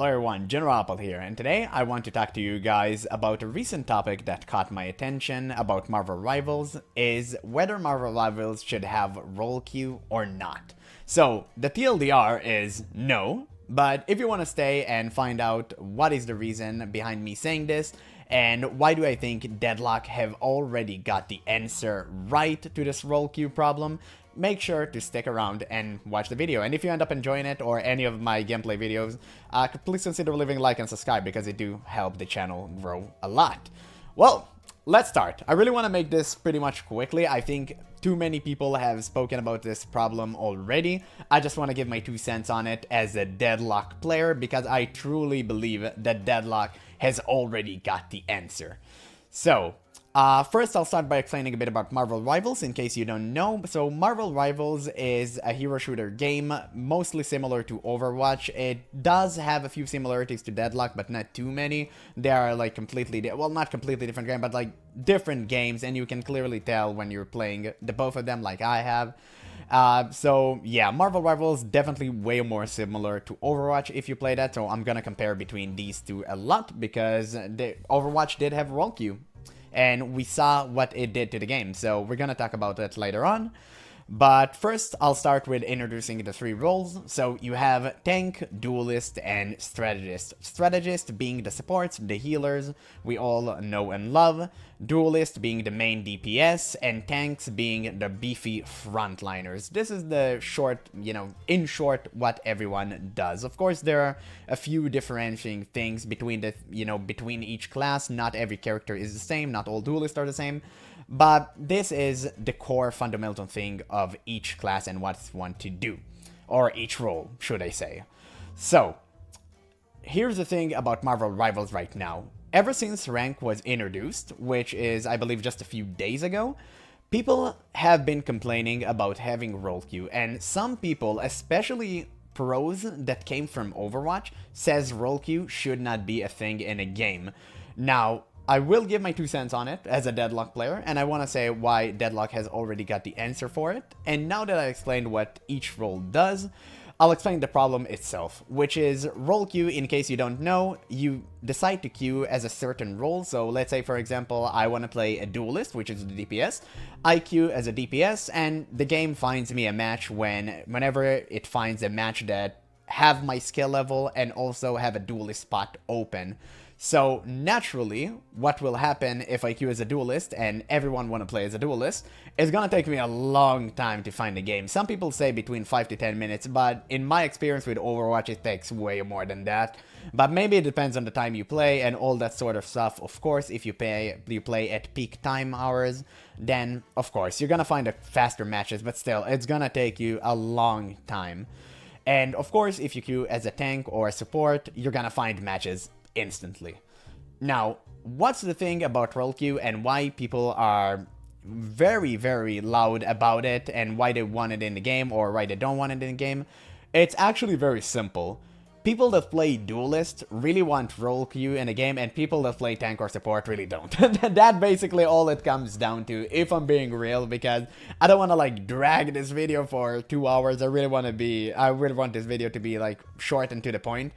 Hello everyone, GeneralApple here, and today I want to talk to you guys about a recent topic that caught my attention about Marvel Rivals, is whether Marvel Rivals should have role queue or not. So, the TLDR is no, but if you want to stay and find out what is the reason behind me saying this, and why do I think Deadlock have already got the answer right to this role queue problem, make sure to stick around and watch the video. And if you end up enjoying it or any of my gameplay videos, please consider leaving a like and subscribe because it do help the channel grow a lot. Well, let's start. I really want to make this pretty much quickly. I think too many people have spoken about this problem already. I just want to give my 2 cents on it as a Deadlock player because I truly believe that Deadlock has already got the answer. So, first, I'll start by explaining a bit about Marvel Rivals, in case you don't know. So, Marvel Rivals is a hero shooter game, mostly similar to Overwatch. It does have a few similarities to Deadlock, but not too many. They are like well, not completely different game, but like different games, and you can clearly tell when you're playing the both of them like I have. So yeah, Marvel Rivals definitely way more similar to Overwatch if you play that, so I'm gonna compare between these two a lot because Overwatch did have role queue. And we saw what it did to the game, so we're gonna talk about that later on. But first, I'll start with introducing the 3 roles. So you have Tank, Duelist, and Strategist. Strategist being the supports, the healers we all know and love. Duelist being the main DPS, and Tanks being the beefy frontliners. This is the short, in short, what everyone does. Of course, there are a few differentiating things between between each class. Not every character is the same, not all duelists are the same. But this is the core fundamental thing of each class and what it's want to do. Or each role, should I say. So, here's the thing about Marvel Rivals right now. Ever since rank was introduced, which is, I believe, just a few days ago, people have been complaining about having role queue. And some people, especially pros that came from Overwatch, says role queue should not be a thing in a game. Now, I will give my 2 cents on it as a Deadlock player, and I want to say why Deadlock has already got the answer for it. And now that I explained what each role does, I'll explain the problem itself, which is role queue. In case you don't know, you decide to queue as a certain role. So let's say, for example, I want to play a duelist, which is the DPS. I queue as a DPS, and the game finds me a match whenever it finds a match that have my skill level and also have a duelist spot open. So naturally, what will happen if I queue as a duelist and everyone want to play as a duelist, it's gonna take me a long time to find a game. Some people say between 5 to 10 minutes, but in my experience with Overwatch, it takes way more than that. But maybe it depends on the time you play and all that sort of stuff. Of course, if you play at peak time hours, then of course you're gonna find faster matches, but still, it's gonna take you a long time. And of course, if you queue as a tank or a support, you're gonna find matches instantly. Now, what's the thing about role queue and why people are very, very loud about it and why they want it in the game or why they don't want it in the game? It's actually very simple. People that play duelist really want role queue in a game, and people that play tank or support really don't. That's basically all it comes down to, if I'm being real, because I don't want to like drag this video for 2 hours. I really want this video to be like short and to the point.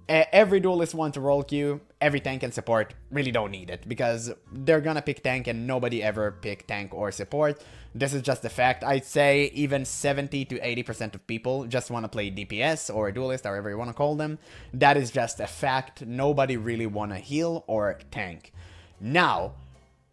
Every duelist wants a role queue, every tank and support really don't need it, because they're gonna pick tank and nobody ever pick tank or support. This is just a fact. I'd say even 70 to 80% of people just want to play DPS or a duelist, however you want to call them. That is just a fact. Nobody really want to heal or tank. Now,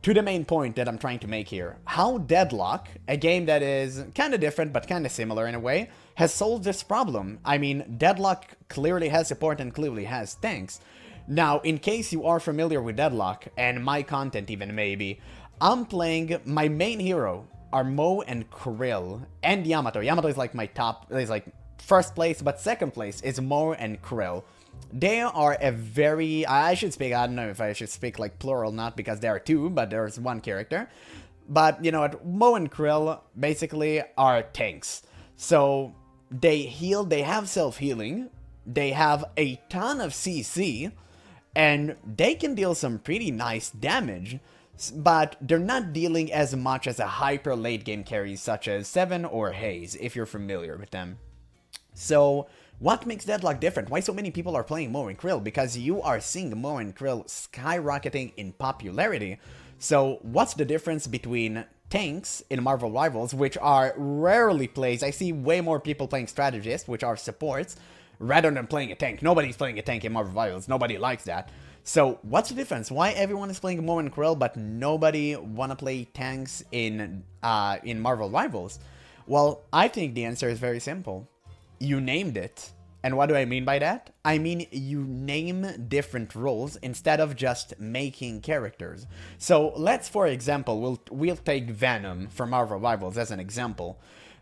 to the main point that I'm trying to make here, how Deadlock, a game that is kind of different but kind of similar in a way, has solved this problem. I mean, Deadlock clearly has support and clearly has tanks. Now, in case you are familiar with Deadlock, and my content even maybe, I'm playing, my main hero are Mo and Krill, and Yamato. Yamato is like my top, is like first place, but second place is Mo and Krill. They are a very, I don't know if I should speak like plural, not because there are 2, but there's 1 character. But you know what, Mo and Krill basically are tanks. So they heal, they have self-healing, they have a ton of CC, and they can deal some pretty nice damage. But they're not dealing as much as a hyper late game carry such as Seven or Haze, if you're familiar with them. So What makes Deadlock different? Why so many people are playing Mo and Krill? Because you are seeing Mo and Krill skyrocketing in popularity. So what's the difference between tanks in Marvel Rivals, which are rarely played? I see way more people playing strategists, which are supports, rather than playing a tank. Nobody's playing a tank in Marvel Rivals. Nobody likes that. So what's the difference? Why everyone is playing Mo and Krill, but nobody wanna play tanks in Marvel Rivals? Well, I think the answer is very simple. You named it. And what do I mean by that? I mean, you name different roles instead of just making characters. So let's, for example, we'll take Venom from Marvel Rivals as an example.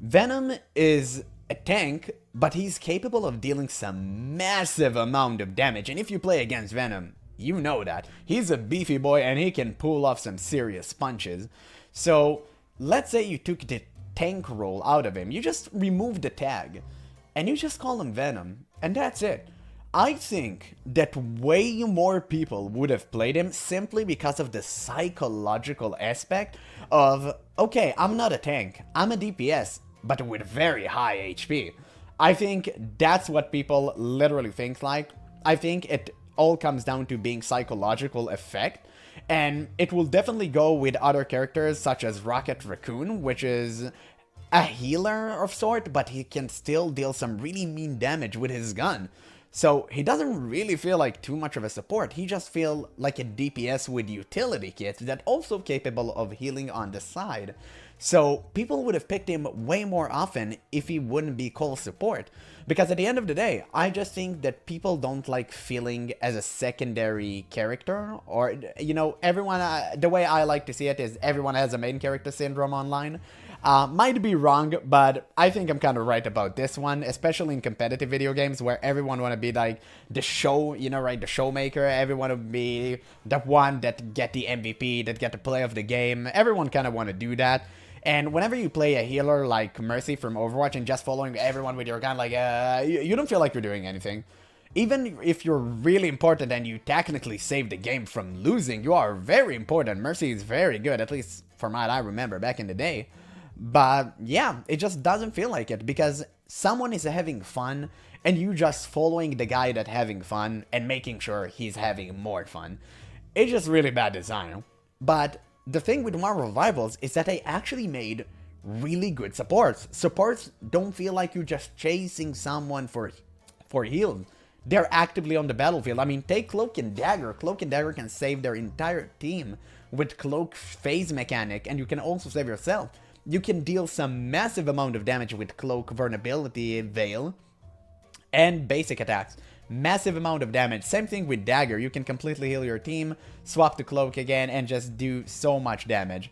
Venom is a tank, but he's capable of dealing some massive amount of damage. And if you play against Venom, you know that. He's a beefy boy and he can pull off some serious punches. So let's say you took the tank role out of him. You just remove the tag. And you just call him Venom, and that's it. I think that way more people would have played him simply because of the psychological aspect of, okay, I'm not a tank, I'm a DPS, but with very high HP. I think that's what people literally think like. I think it all comes down to being psychological effect, and it will definitely go with other characters such as Rocket Raccoon, which is a healer of sort, but he can still deal some really mean damage with his gun. So he doesn't really feel like too much of a support, he just feels like a DPS with utility kit that also capable of healing on the side. So people would have picked him way more often if he wouldn't be called support. Because at the end of the day, I just think that people don't like feeling as a secondary character, or, you know, everyone, the way I like to see it is everyone has a main character syndrome online. Might be wrong, but I think I'm kind of right about this one, especially in competitive video games where everyone want to be like the show, you know, right, the showmaker. Everyone would be the one that get the MVP, that get the play of the game. Everyone kind of want to do that. And whenever you play a healer like Mercy from Overwatch and just following everyone with your gun, like, you don't feel like you're doing anything. Even if you're really important and you technically save the game from losing, you are very important. Mercy is very good, at least from what I remember back in the day. But yeah, it just doesn't feel like it, because someone is having fun and you just following the guy that's having fun and making sure he's having more fun. It's just really bad design. But the thing with Marvel Rivals is that they actually made really good supports. Supports don't feel like you're just chasing someone for heals. They're actively on the battlefield. I mean, take Cloak and Dagger. Cloak and Dagger can save their entire team with Cloak phase mechanic, and you can also save yourself. You can deal some massive amount of damage with Cloak, Vulnerability, Veil, and basic attacks. Massive amount of damage. Same thing with Dagger. You can completely heal your team, swap the Cloak again, and just do so much damage.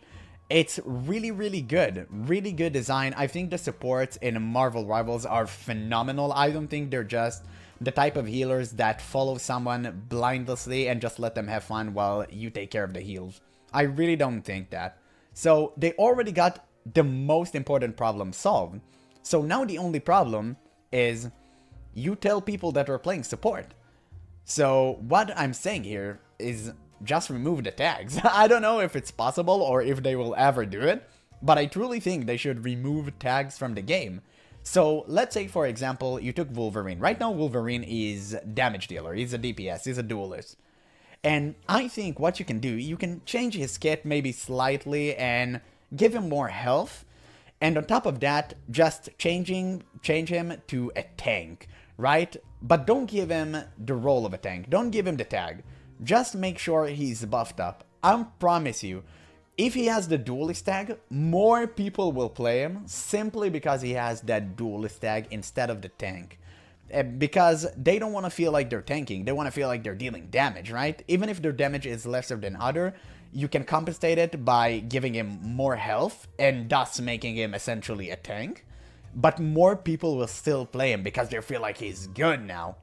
It's really, really good. Really good design. I think the supports in Marvel Rivals are phenomenal. I don't think they're just the type of healers that follow someone blindlessly and just let them have fun while you take care of the heals. I really don't think that. So they already got the most important problem solved. So now the only problem is you tell people that are playing support. So what I'm saying here is just remove the tags. I don't know if it's possible or if they will ever do it, but I truly think they should remove tags from the game. So let's say, for example, you took Wolverine. Right now Wolverine is damage dealer, he's a DPS, he's a duelist. And I think what you can do, you can change his kit maybe slightly and give him more health, and on top of that, just change him to a tank, right? But don't give him the role of a tank. Don't give him the tag. Just make sure he's buffed up. I promise you, if he has the duelist tag, more people will play him simply because he has that duelist tag instead of the tank. Because they don't want to feel like they're tanking, they want to feel like they're dealing damage, right? Even if their damage is lesser than other, you can compensate it by giving him more health and thus making him essentially a tank. But more people will still play him because they feel like he's good now.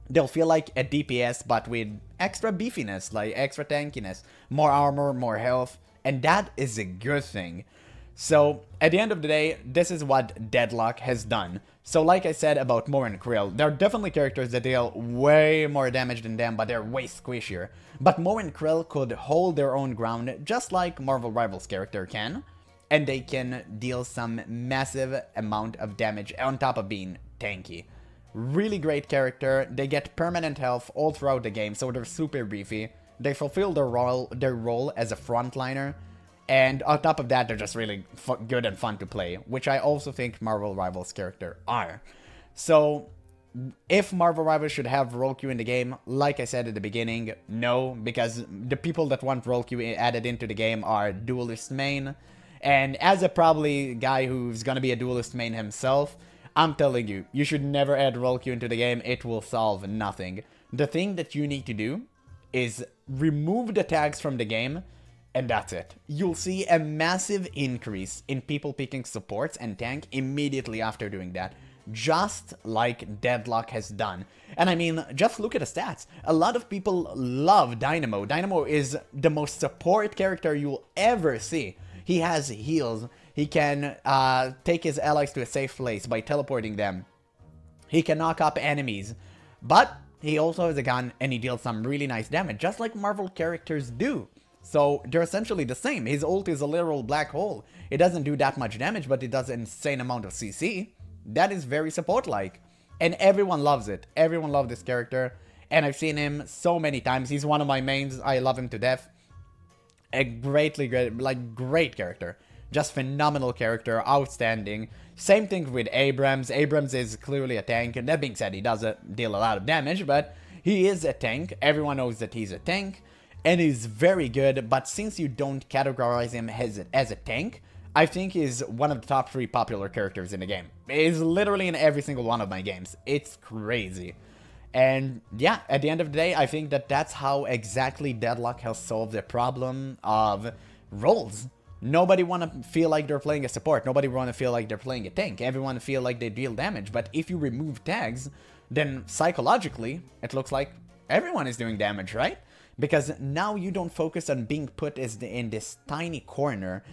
They'll feel like a DPS but with extra beefiness, like extra tankiness, more armor, more health, and that is a good thing. So at the end of the day, this is what Deadlock has done. So like I said about Mo and Krill, they're definitely characters that deal way more damage than them, but they're way squishier. But Mo and Krill could hold their own ground just like Marvel Rivals character can, and they can deal some massive amount of damage on top of being tanky. Really great character. They get permanent health all throughout the game, so they're super beefy. They fulfill their role as a frontliner. And on top of that, they're just really good and fun to play, which I also think Marvel Rivals character are. So, if Marvel Rivals should have role queue in the game, like I said at the beginning, no, because the people that want role queue added into the game are duelist main. And as a probably guy who's gonna be a duelist main himself, I'm telling you, you should never add role queue into the game. It will solve nothing. The thing that you need to do is remove the tags from the game, and that's it. You'll see a massive increase in people picking supports and tank immediately after doing that. Just like Deadlock has done. And I mean, just look at the stats. A lot of people love Dynamo. Dynamo is the most support character you'll ever see. He has heals. He can take his allies to a safe place by teleporting them. He can knock up enemies. But he also has a gun and he deals some really nice damage, just like Marvel characters do. So they're essentially the same. His ult is a literal black hole. It doesn't do that much damage, but it does an insane amount of CC. That is very support-like. And everyone loves it. Everyone loves this character. And I've seen him so many times. He's one of my mains. I love him to death. A great character. Just phenomenal character. Outstanding. Same thing with Abrams. Abrams is clearly a tank. And that being said, he doesn't deal a lot of damage, but he is a tank. Everyone knows that he's a tank. And he's very good, but since you don't categorize him as a tank, I think he's one of the top 3 popular characters in the game. He's literally in every single one of my games. It's crazy. And yeah, at the end of the day, I think that that's how exactly Deadlock has solved the problem of roles. Nobody want to feel like they're playing a support. Nobody want to feel like they're playing a tank. Everyone feel like they deal damage. But if you remove tags, then psychologically, it looks like everyone is doing damage, right? Because now you don't focus on being put in this tiny corner,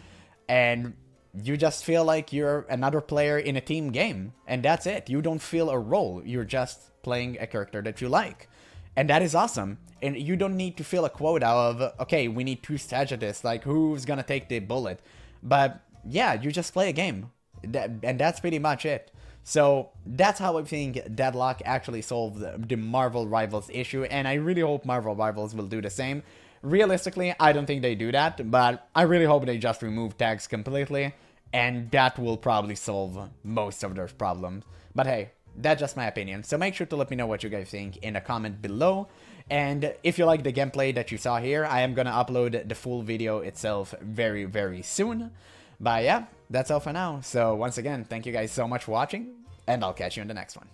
and you just feel like you're another player in a team game, and that's it. You don't feel a role. You're just playing a character that you like, and that is awesome. And you don't need to feel a quota of, okay, we need 2 strategists, like who's gonna take the bullet. But yeah, you just play a game, and that's pretty much it. So that's how I think Deadlock actually solved the Marvel Rivals issue, and I really hope Marvel Rivals will do the same. Realistically, I don't think they do that, but I really hope they just remove tags completely, and that will probably solve most of their problems. But hey, that's just my opinion, so make sure to let me know what you guys think in a comment below. And if you like the gameplay that you saw here, I am gonna upload the full video itself very, very soon. But yeah, that's all for now. So once again, thank you guys so much for watching, and I'll catch you in the next one.